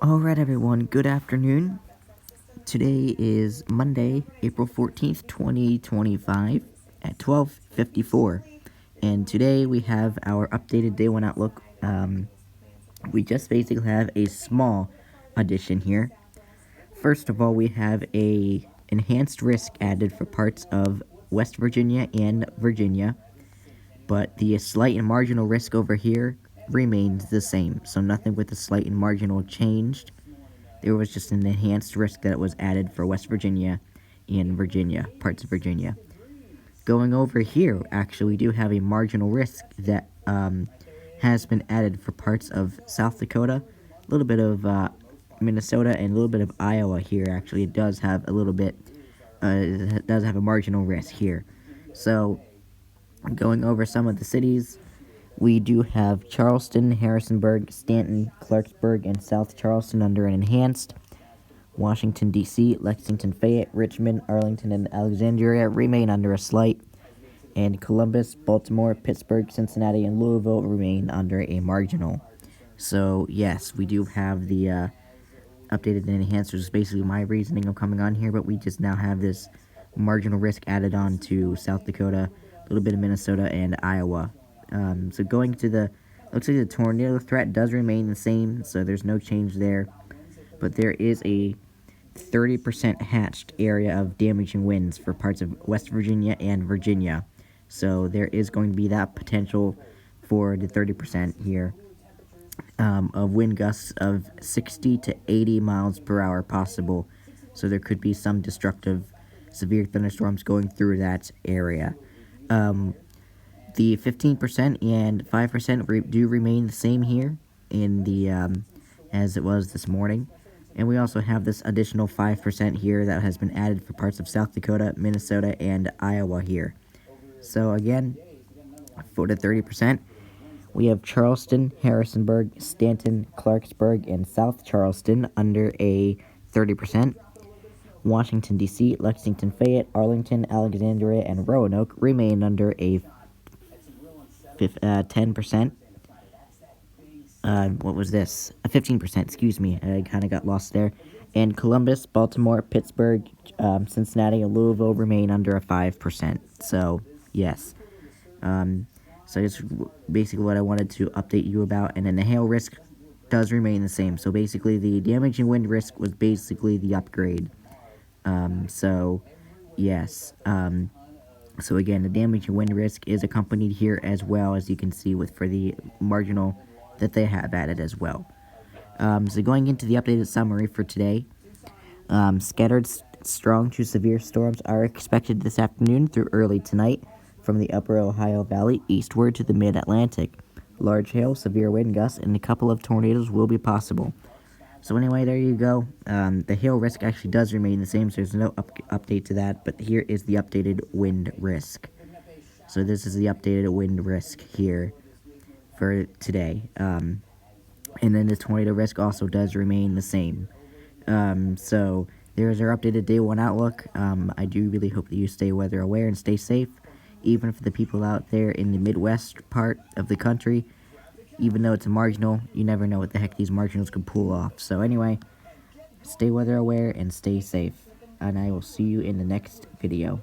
Alright everyone, good afternoon. Today is Monday, April 14th, 2025 at 12:54. And today we have our updated Day 1 Outlook. We just basically have a small addition here. First of all, we have a enhanced risk added for parts of West Virginia and Virginia, but the slight and marginal risk over here remains the same, so nothing with the slight and marginal changed. There was just an enhanced risk that was added for West Virginia and Virginia, parts of Virginia. Going over here, actually, we do have a marginal risk that has been added for parts of South Dakota, a little bit of Minnesota, and a little bit of Iowa here. Actually, it does have a little bit, it does have a marginal risk here. So, going over some of the cities, we do have Charleston, Harrisonburg, Stanton, Clarksburg, and South Charleston under an enhanced. Washington, D.C., Lexington, Fayette, Richmond, Arlington, and Alexandria remain under a slight. And Columbus, Baltimore, Pittsburgh, Cincinnati, and Louisville remain under a marginal. So, yes, we do have the updated and enhanced, which is basically my reasoning of coming on here, but we just now have this marginal risk added on to South Dakota, a little bit of Minnesota, and Iowa. So going to looks like the tornado threat does remain the same, so there's no change there. But there is a 30% hatched area of damaging winds for parts of West Virginia and Virginia. So there is going to be that potential for the 30% here of wind gusts of 60 to 80 miles per hour possible. So there could be some destructive, severe thunderstorms going through that area. The 15% and 5% do remain the same here in the as it was this morning. And we also have this additional 5% here that has been added for parts of South Dakota, Minnesota, and Iowa here. So again, for the 30%, we have Charleston, Harrisonburg, Stanton, Clarksburg, and South Charleston under a 30%. Washington, D.C., Lexington, Fayette, Arlington, Alexandria, and Roanoke remain under a 10%. What was this? 15%, excuse me. I kind of got lost there. And Columbus, Baltimore, Pittsburgh, Cincinnati, and Louisville remain under a 5%. So, yes. So it's basically what I wanted to update you about. And then the hail risk does remain the same. So basically the damaging wind risk was basically the upgrade. So, yes. So again, the damaging wind risk is accompanied here as well, as you can see for the marginal that they have added as well. So going into the updated summary for today, scattered strong to severe storms are expected this afternoon through early tonight from the upper Ohio Valley eastward to the mid-Atlantic. Large hail, severe wind gusts, and a couple of tornadoes will be possible. So anyway, there you go. The hail risk actually does remain the same, so there's no update to that, but here is the updated wind risk. So this is the updated wind risk here for today. And then the tornado risk also does remain the same. So there's our updated Day 1 Outlook. I do really hope that you stay weather aware and stay safe, even for the people out there in the Midwest part of the country. Even though it's a marginal, you never know what the heck these marginals could pull off. So anyway, stay weather aware and stay safe. And I will see you in the next video.